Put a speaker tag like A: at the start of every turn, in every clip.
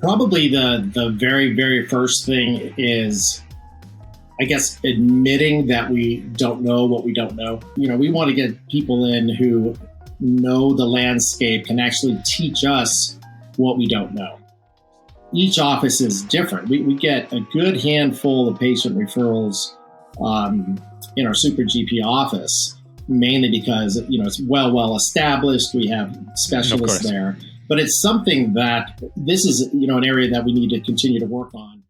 A: Probably the very, very first thing is, I guess, admitting that we don't know what we don't know. We want to get people in who know the landscape, can actually teach us what we don't know. Each office is different. We get a good handful of patient referrals in our Super GP office, mainly because it's well established. We have specialists there, but it's something that this is an area that we need to continue to work on.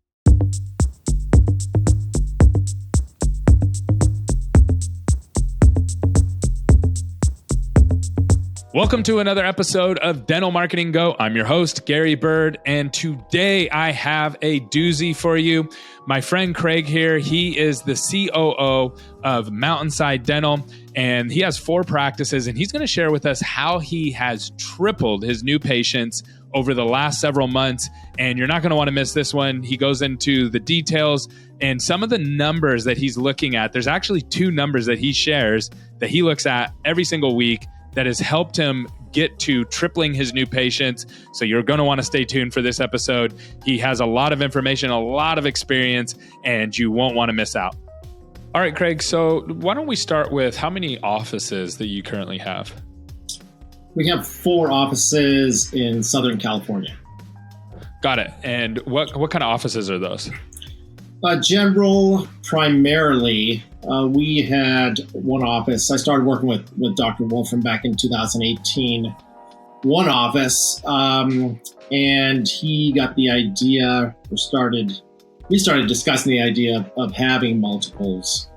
B: Welcome to another episode of Dental Marketing Go. I'm your host, Gary Bird, and today I have a doozy for you. My friend Craig here, he is the COO of Mountainside Dental, and he has 4 practices, and he's going to share with us how he has tripled his new patients over the last several months, and you're not going to want to miss this one. He goes into the details and some of the numbers that he's looking at. There's actually 2 numbers that he shares that he looks at every single week that has helped him get to tripling his new patients. So you're going to want to stay tuned for this episode. He has a lot of information, a lot of experience, and you won't want to miss out. All right, Craig. So why don't we start with how many offices that you currently have?
A: We have 4 offices in Southern California.
B: Got it. And what kind of offices are those?
A: General, primarily. We had one office. I started working with Dr. Wolfram back in 2018. One office, and he got the idea. We started discussing the idea of having multiples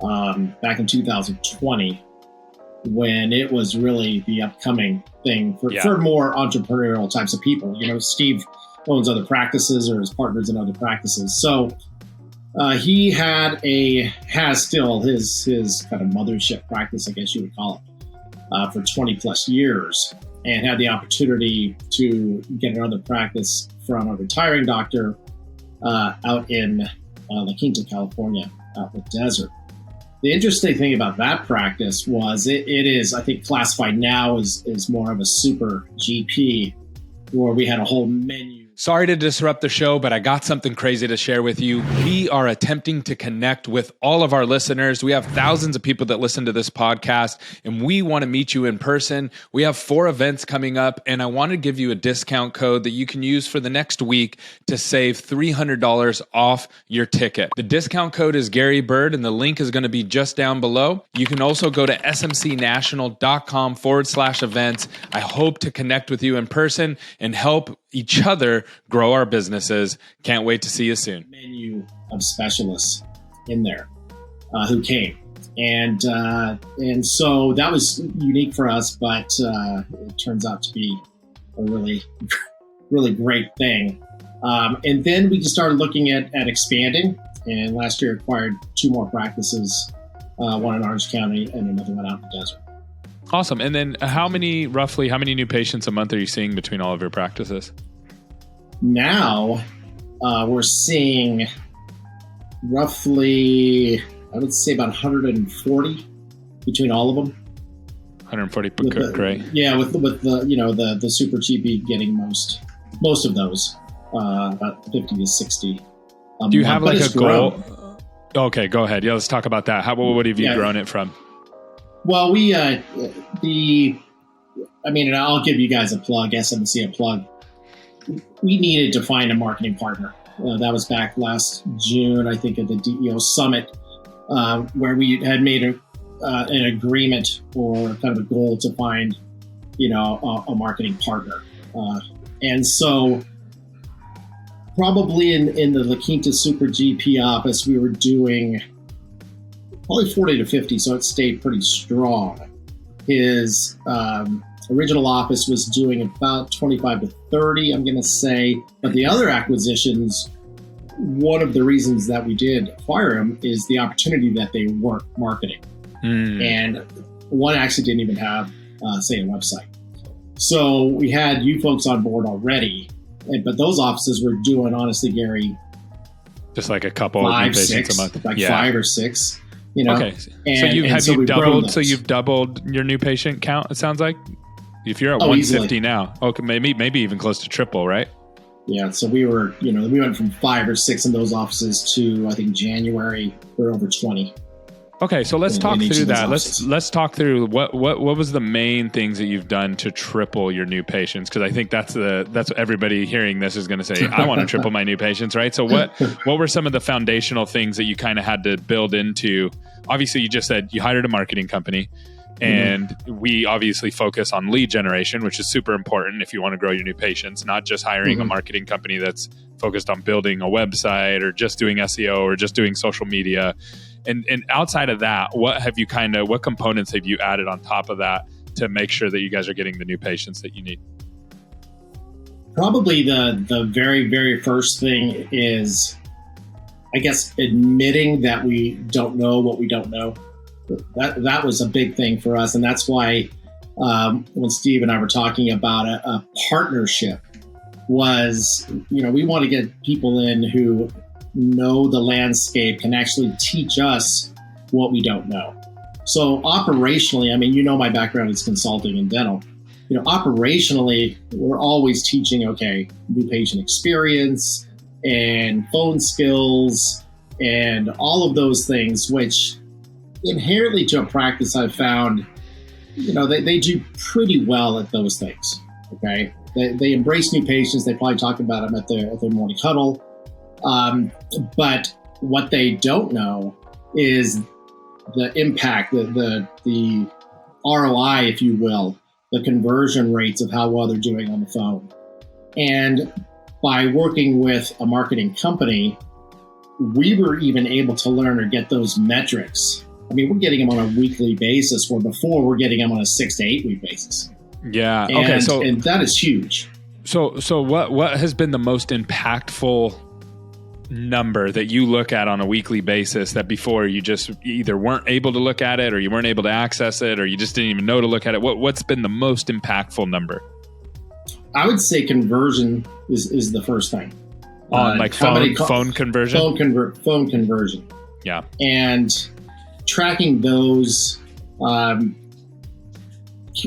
A: back in 2020, when it was really the upcoming thing for more entrepreneurial types of people. Steve owns other practices, or his partners in other practices. So he has still his kind of mothership practice, I guess you would call it, for 20 plus years, and had the opportunity to get another practice from a retiring doctor out in La Quinta, California, out in the desert. The interesting thing about that practice was it is, I think, classified now as more of a super GP, where we had a whole menu.
B: Sorry to disrupt the show, but I got something crazy to share with you. We are attempting to connect with all of our listeners. We have thousands of people that listen to this podcast, and we want to meet you in person. We have 4 events coming up, and I want to give you a discount code that you can use for the next week to save $300 off your ticket. The discount code is Gary Bird, and the link is going to be just down below. You can also go to smcnational.com/events. I hope to connect with you in person and help each other grow our businesses. Can't wait to see you soon.
A: Menu of specialists in there who came, and so that was unique for us, but it turns out to be a really, really great thing. And then we just started looking at expanding, and last year acquired 2 more practices, one in Orange County and another one out in the desert.
B: Awesome. And then roughly how many new patients a month are you seeing between all of your practices?
A: Now, we're seeing roughly, I would say, about 140 between all of them.
B: 140, great.
A: Yeah, with the super GP getting most of those, about 50 to 60.
B: Do you have like a goal? Okay, go ahead. Yeah, let's talk about that. What have you grown it from?
A: Well, and I'll give you guys a plug, SMC a plug. We needed to find a marketing partner. That was back last June, I think, at the DEO Summit, where we had made an agreement or kind of a goal to find, a marketing partner. And so probably in the La Quinta Super GP office, we were doing probably 40 to 50, so it stayed pretty strong. His original office was doing about 25 to 30, I'm going to say. But the other acquisitions, one of the reasons that we did acquire them is the opportunity that they weren't marketing. And one actually didn't even have, say, a website. So we had you folks on board already, but those offices were doing, honestly, Gary,
B: just like a couple of new patients a month.
A: 5 or 6.
B: Okay. So you've doubled your new patient count, it sounds like? If you're at 150
A: easily.
B: now, okay, maybe even close to triple, right?
A: Yeah. So we went from 5 or 6 in those offices to, I think, January, we're over 20.
B: Okay, so let's talk through that. Let's talk through what was the main things that you've done to triple your new patients, because I think that's what everybody hearing this is going to say. I want to triple my new patients, right? So what were some of the foundational things that you kind of had to build into? Obviously, you just said you hired a marketing company, and we obviously focus on lead generation, which is super important if you want to grow your new patients. Not just hiring a marketing company that's focused on building a website or just doing SEO or just doing social media. And outside of that, what components have you added on top of that to make sure that you guys are getting the new patients that you need?
A: Probably the very, very first thing is, I guess, admitting that we don't know what we don't know. That was a big thing for us. And that's why when Steve and I were talking about a partnership was, we want to get people in who know the landscape, can actually teach us what we don't know. So operationally, my background is consulting in dental. Operationally, we're always teaching, new patient experience and phone skills and all of those things, which inherently to a practice I've found, they do pretty well at those things. Okay. They embrace new patients. They probably talk about them at their morning huddle. But what they don't know is the impact, the ROI, if you will, the conversion rates of how well they're doing on the phone. And by working with a marketing company, we were even able to learn or get those metrics. We're getting them on a weekly basis, where before we're getting them on a 6 to 8 week basis.
B: Yeah.
A: And that is huge.
B: So what has been the most impactful number that you look at on a weekly basis that before you just either weren't able to look at it, or you weren't able to access it, or you just didn't even know to look at it? What's been the most impactful number?
A: I would say conversion is the first thing.
B: On phone conversion?
A: Phone conversion.
B: Yeah.
A: And tracking those,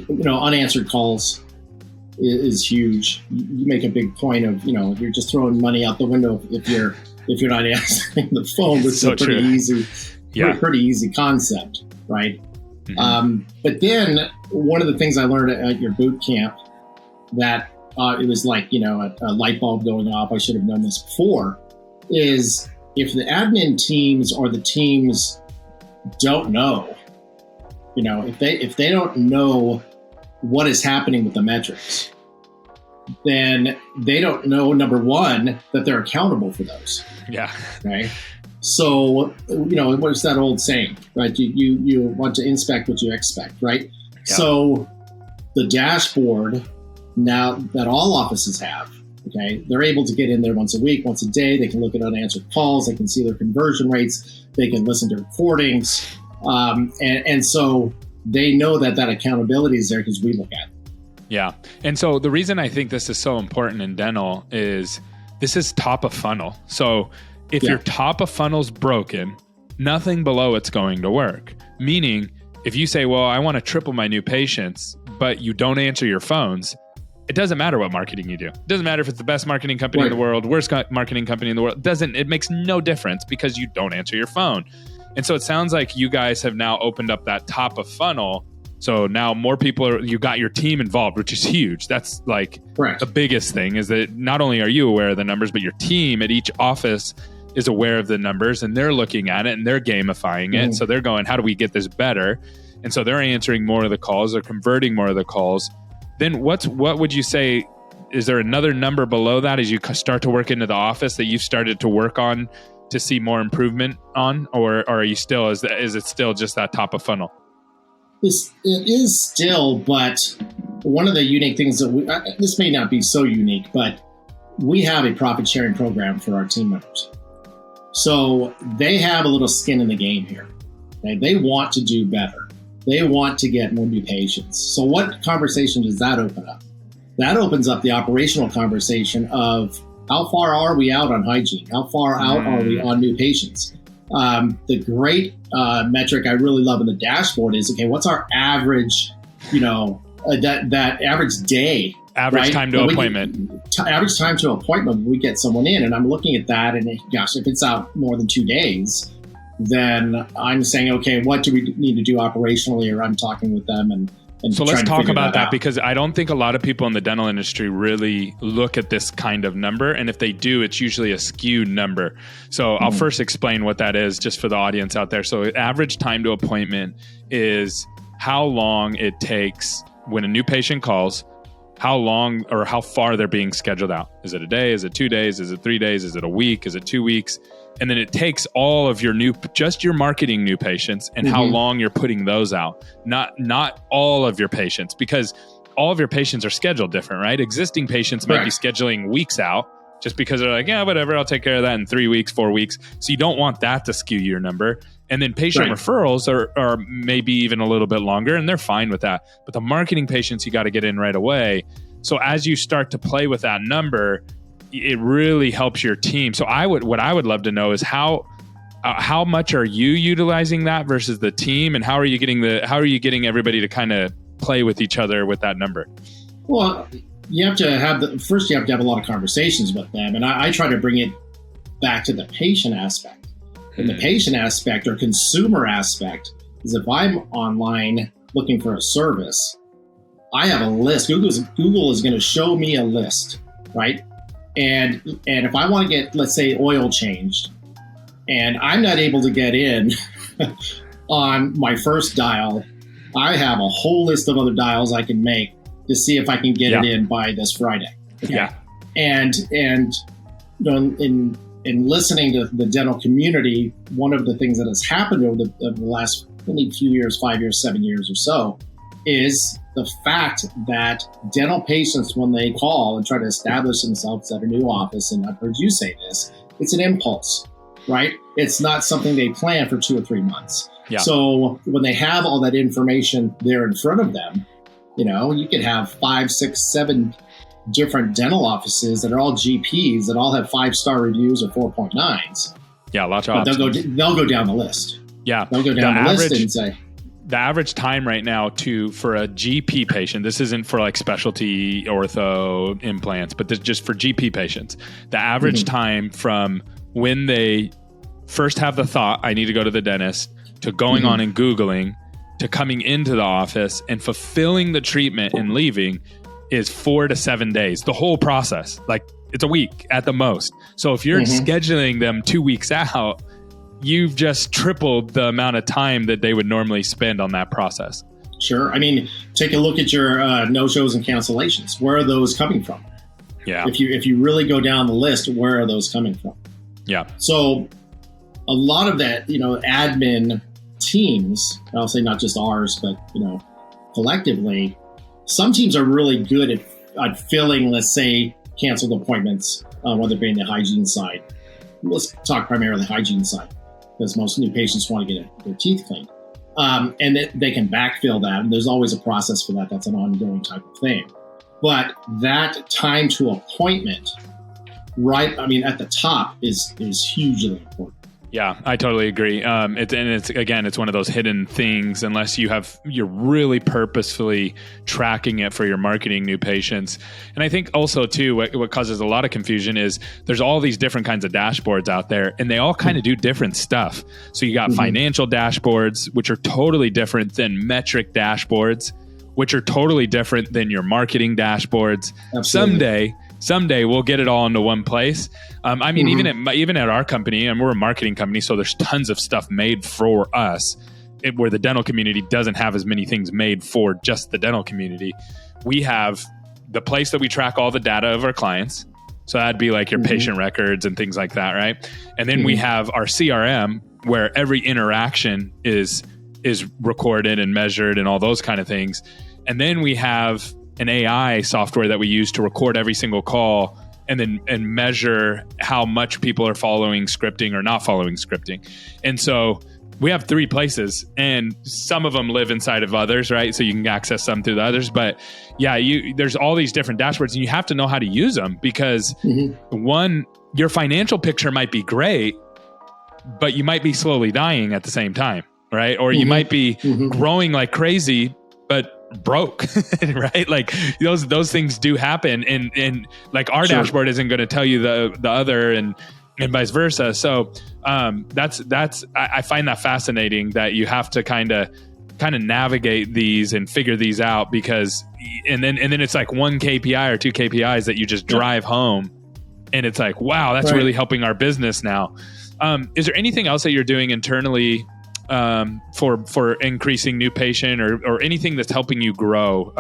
A: unanswered calls is huge. You make a big point of, you're just throwing money out the window if you're not answering the phone, which is a pretty easy, pretty easy concept, right? Mm-hmm. But then one of the things I learned at your boot camp that it was like, a light bulb going off, I should have known this before, is if the admin teams or the teams don't know, if they don't know what is happening with the metrics, then they don't know, number one, that they're accountable for those.
B: Yeah.
A: Right. So, what's that old saying, right? You want to inspect what you expect, right? Yeah. So the dashboard now that all offices have, they're able to get in there once a week, once a day. They can look at unanswered calls. They can see their conversion rates. They can listen to recordings. And so they know that accountability is there because we look at it.
B: Yeah. And so the reason I think this is so important in dental is this is top of funnel. So if your top of funnel's broken, nothing below it's going to work. Meaning, if you say, well, I want to triple my new patients, but you don't answer your phones, it doesn't matter what marketing you do. It doesn't matter if it's the best marketing company in the world, worst marketing company in the world. It makes no difference because you don't answer your phone. And so it sounds like you guys have now opened up that top of funnel. So now more people you got your team involved, which is huge. That's like the biggest thing, is that not only are you aware of the numbers, but your team at each office is aware of the numbers, and they're looking at it and they're gamifying it. So they're going, how do we get this better? And so they're answering more of the calls, they're converting more of the calls. Then what would you say, is there another number below that as you start to work into the office that you've started to work on to see more improvement on, or are you still, is it still just that top of funnel?
A: It is still, but one of the unique things that this may not be so unique, but we have a profit sharing program for our team members. So they have a little skin in the game here. Okay? They want to do better. They want to get more new patients. So what conversation does that open up? That opens up the operational conversation of how far are we out on hygiene? How far out are we on new patients? The great metric I really love in the dashboard is, what's our average, that average day
B: Average time to appointment.
A: Average time to appointment, we get someone in, and I'm looking at that, and gosh, if it's out more than 2 days, then I'm saying, okay, what do we need to do operationally? Or I'm talking with them and
B: so let's talk about that, because I don't think a lot of people in the dental industry really look at this kind of number. And if they do, it's usually a skewed number. So I'll first explain what that is just for the audience out there. So average time to appointment is how long it takes when a new patient calls, how long or how far they're being scheduled out. Is it a day? Is it 2 days? Is it 3 days? Is it a week? Is it 2 weeks? And then it takes all of your just your marketing new patients and how long you're putting those out. Not all of your patients, because all of your patients are scheduled different, right? Existing patients might be scheduling weeks out just because they're like, yeah, whatever, I'll take care of that in 3 weeks, 4 weeks. So you don't want that to skew your number. And then patient referrals are maybe even a little bit longer, and they're fine with that. But the marketing patients, you got to get in right away. So as you start to play with that number, it really helps your team. So what I would love to know is how much are you utilizing that versus the team, and how are you getting everybody to kind of play with each other with that number?
A: Well, you have to have a lot of conversations with them, and I try to bring it back to the patient aspect. And the patient aspect or consumer aspect is, if I'm online looking for a service, I have a list. Google is going to show me a list, right? And if I want to get, let's say, oil changed, and I'm not able to get in on my first dial, I have a whole list of other dials I can make to see if I can get it in by this Friday. Okay? Yeah. And you know, in listening to the dental community, one of the things that has happened over the last really few years, 5 years, 7 years or so, is the fact that dental patients, when they call and try to establish themselves at a new office, and I've heard you say this, it's an impulse, right? It's not something they plan for 2 or 3 months. Yeah. So when they have all that information there in front of them, you know, you could have 5, 6, 7 different dental offices that are all GPs that all have 5-star reviews or 4.9s.
B: Yeah, lots of options.
A: They'll go down the list.
B: Yeah.
A: They'll go down the list and say,
B: the average time right now for a GP patient, this isn't for like specialty ortho implants, but this just for GP patients, the average time from when they first have the thought, I need to go to the dentist, to going on and Googling, to coming into the office and fulfilling the treatment and leaving is 4 to 7 days. The whole process, like it's a week at the most. So if you're scheduling them 2 weeks out, you've just tripled the amount of time that they would normally spend on that process.
A: Sure. I mean, take a look at your no-shows and cancellations. Where are those coming from?
B: Yeah.
A: If you really go down the list, where are those coming from?
B: Yeah.
A: So a lot of that, you know, admin teams, I'll say not just ours, but, you know, collectively, some teams are really good at filling, let's say, canceled appointments, whether it be in the hygiene side. Let's talk primarily hygiene side, because most new patients want to get their teeth cleaned. And they can backfill that. And there's always a process for that. That's an ongoing type of thing. But that time to appointment, right, I mean, at the top is hugely important.
B: Yeah, I totally agree. It's one of those hidden things, unless you're really purposefully tracking it for your marketing new patients. And I think also too, what causes a lot of confusion is there's all these different kinds of dashboards out there, and they all kind of do different stuff. So you got financial dashboards, which are totally different than metric dashboards, which are totally different than your marketing dashboards. Absolutely. Someday we'll get it all into one place. I mean, even at our company, and we're a marketing company, so there's tons of stuff made for us, where the dental community doesn't have as many things made for just the dental community. We have the place that we track all the data of our clients. So that'd be like your patient records and things like that, right? And then we have our CRM, where every interaction is recorded and measured and all those kind of things. And then we have an AI software that we use to record every single call and measure how much people are following scripting or not following scripting. And so we have 3 places, and some of them live inside of others, right? So you can access some through the others. But yeah, there's all these different dashboards, and you have to know how to use them, because one, your financial picture might be great, but you might be slowly dying at the same time, right? Or you might be growing like crazy, but broke, right? Like those things do happen, and like our dashboard isn't going to tell you the other, and vice versa. So that's I find that fascinating that you have to kind of navigate these and figure these out, because and then it's like one KPI or two KPIs that you just drive home, and it's like, wow, that's really helping our business now. Is there anything else that you're doing internally for increasing new patient or anything that's helping you grow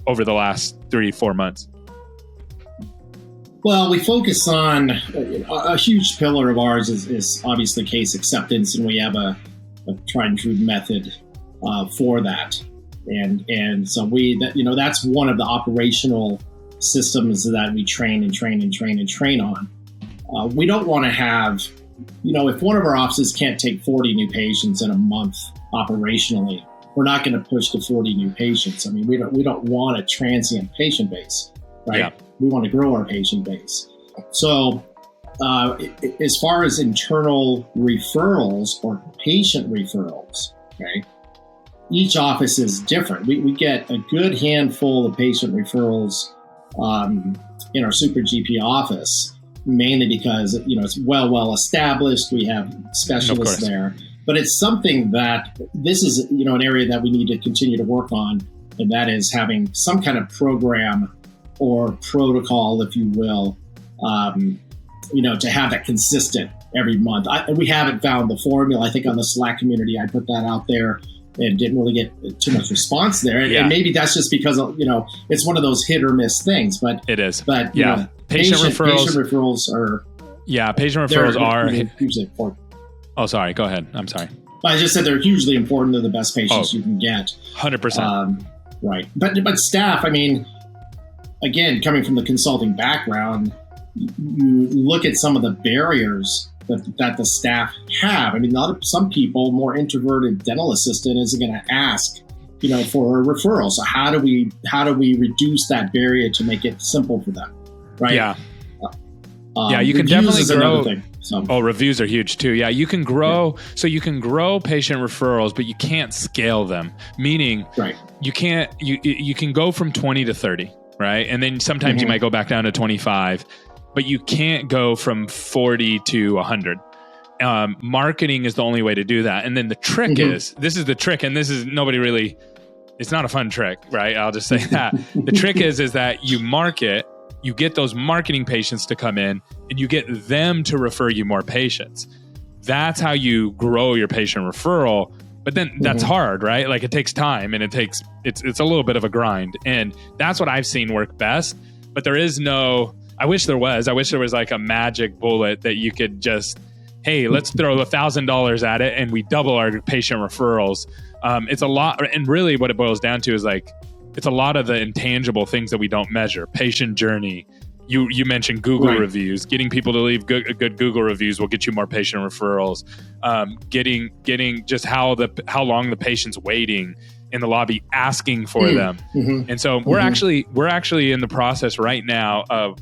B: over the last 3-4 months?
A: Well, we focus on a huge pillar of ours is obviously case acceptance, and we have a tried and true method for that. And so that's one of the operational systems that we train on. We don't want to have, if one of our offices can't take 40 new patients in a month operationally, we're not going to push to 40 new patients. I mean, we don't want a transient patient base, right? Yeah. We want to grow our patient base. So as far as internal referrals or patient referrals, okay, each office is different. We get a good handful of patient referrals in our Super GP office, mainly because it's well established. We have specialists there, but it's something that this is an area that we need to continue to work on, and that is having some kind of program or protocol, if you will, to have that consistent every month. We haven't found the formula. I think on the Slack community, I put that out there and didn't really get too much response there. And maybe that's just because it's one of those hit or miss things. But it is. But patient referrals are. Yeah, patient referrals are hugely important. Oh, sorry. Go ahead. I'm sorry. I just said they're hugely important. They're the best patients you can get.
B: 100%.
A: Right. But staff, I mean, again, coming from the consulting background, you look at some of the barriers that the staff have. I mean, some people, more introverted dental assistant isn't going to ask, for a referral. So how do we reduce that barrier to make it simple for them, right?
B: Yeah. You can definitely grow. Reviews are huge too. Yeah, you can grow. Yeah. So you can grow patient referrals, but you can't scale them. Meaning, you can't. You can go from 20 to 30, right? And then sometimes you might go back down to 25. But you can't go from 40 to 100. Marketing is the only way to do that. And then the trick this is the trick, and this is it's not a fun trick, right? I'll just say that. The trick is that you market, you get those marketing patients to come in, and you get them to refer you more patients. That's how you grow your patient referral. But then that's hard, right? Like it takes time, and it's a little bit of a grind. And that's what I've seen work best. But there is no... I wish there was like a magic bullet that you could just, hey, let's throw $1,000 at it and we double our patient referrals. It's a lot. And really what it boils down to is like, it's a lot of the intangible things that we don't measure. Patient journey. You mentioned Google reviews. Getting people to leave good Google reviews will get you more patient referrals. Getting just how long the patient's waiting in the lobby, asking for them. And so we're actually in the process right now of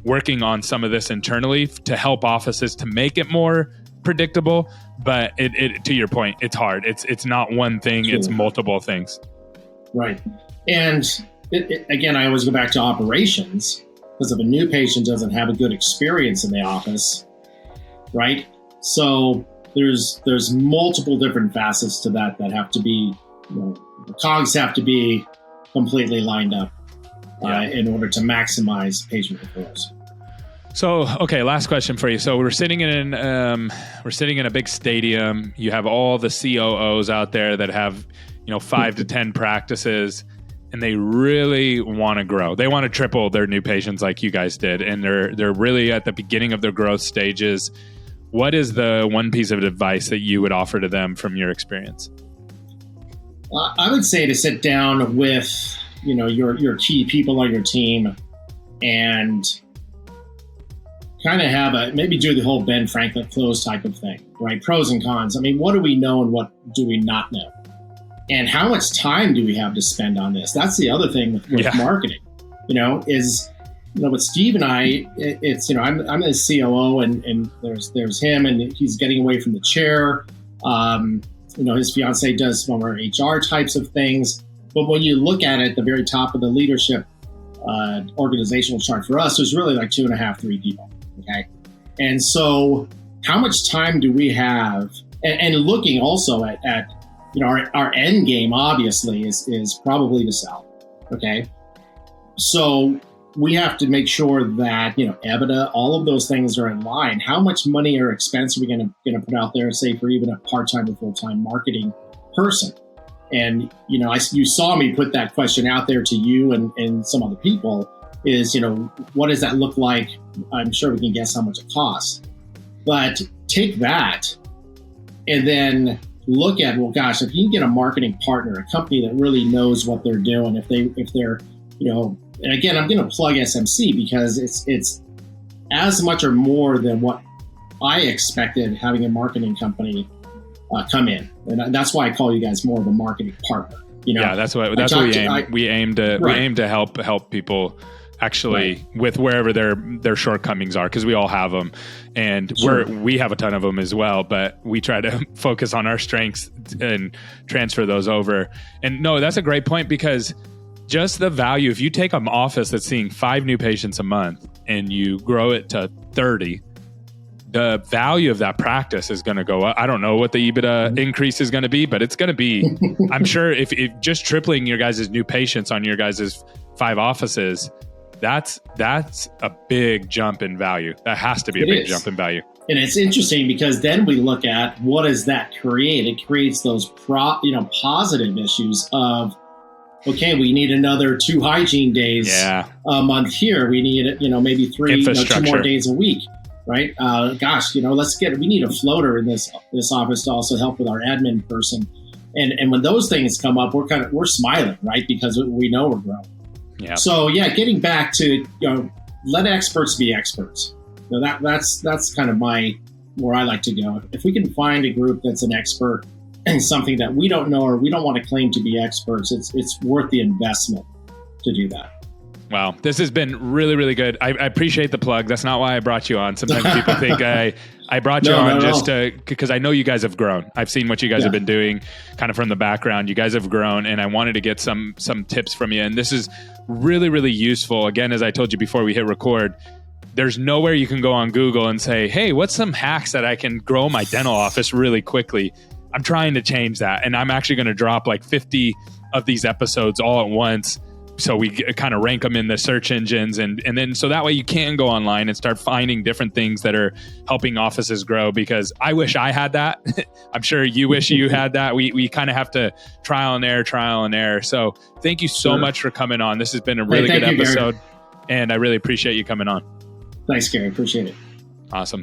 B: working on some of this internally to help offices to make it more predictable. But it to your point, it's hard. It's not one thing. It's multiple things. Right. And again, I always go back to operations, because if a new patient doesn't have a good experience in the office, right? So there's multiple different facets to that have to be, the cogs have to be completely lined up in order to maximize patient referrals. So, okay, last question for you. So we're sitting in a big stadium. You have all the COOs out there that have 5 to 10 practices, and they really want to grow. They want to triple their new patients like you guys did, and they're really at the beginning of their growth stages. What is the one piece of advice that you would offer to them from your experience? I would say to sit down with, your key people on your team and kind of maybe do the whole Ben Franklin close type of thing, right? Pros and cons. I mean, what do we know and what do we not know? And how much time do we have to spend on this? That's the other thing with marketing, with Steve and I, it's, I'm the COO and there's him, and he's getting away from the chair. His fiance does some of our HR types of things.
A: But when you look at it, the very top of the leadership organizational chart for us was really like 2.5, 3 people. Okay. And so how much time do we have? And looking also at our end game, obviously, is probably to sell. Okay. So we have to make sure that, EBITDA, all of those things are in line. How much money or expense are we going to put out there, say, for even a part-time or full-time marketing person? And, you saw me put that question out there to you and some other people is, what does that look like? I'm sure we can guess how much it costs. But take that and then look at, well, gosh, if you can get a marketing partner, a company that really knows what they're doing, if they're, and again, I'm going to plug SMC because it's as much or more than what I expected having a marketing company come in, and that's why I call you guys more of a marketing partner.
B: Yeah, that's what we aim to help people actually with wherever their shortcomings are, because we all have them, and we have a ton of them as well. But we try to focus on our strengths and transfer those over. And no, that's a great point, because just the value, if you take an office that's seeing 5 new patients a month and you grow it to 30, the value of that practice is going to go up. I don't know what the EBITDA increase is going to be, but it's going to be, I'm sure if just tripling your guys' new patients on your guys' 5 offices, that's a big jump in value. That has to be a big jump in value.
A: And it's interesting because then we look at what does that create? It creates those positive issues of, okay, we need another 2 hygiene days a month here. We need, maybe 3, 2 more days a week, right? We need a floater in this office to also help with our admin person. And when those things come up, we're smiling, right? Because we know we're growing.
B: Yeah.
A: So getting back to, let experts be experts. That's kind of where I like to go. If we can find a group that's an expert in something that we don't know or we don't want to claim to be experts, it's worth the investment to do that.
B: Wow. This has been really, really good. I appreciate the plug. That's not why I brought you on. Sometimes people think I brought you on just because I know you guys have grown. I've seen what you guys have been doing kind of from the background. You guys have grown, and I wanted to get some tips from you. And this is really, really useful. Again, as I told you before we hit record, there's nowhere you can go on Google and say, hey, what's some hacks that I can grow my dental office really quickly? I'm trying to change that. And I'm actually going to drop like 50 of these episodes all at once. So we kind of rank them in the search engines. And then so that way you can go online and start finding different things that are helping offices grow, because I wish I had that. I'm sure you wish you had that. We kind of have to trial and error. So thank you so much for coming on. This has been a really good episode. Gary. And I really appreciate you coming on.
A: Thanks, Gary. Appreciate it.
B: Awesome.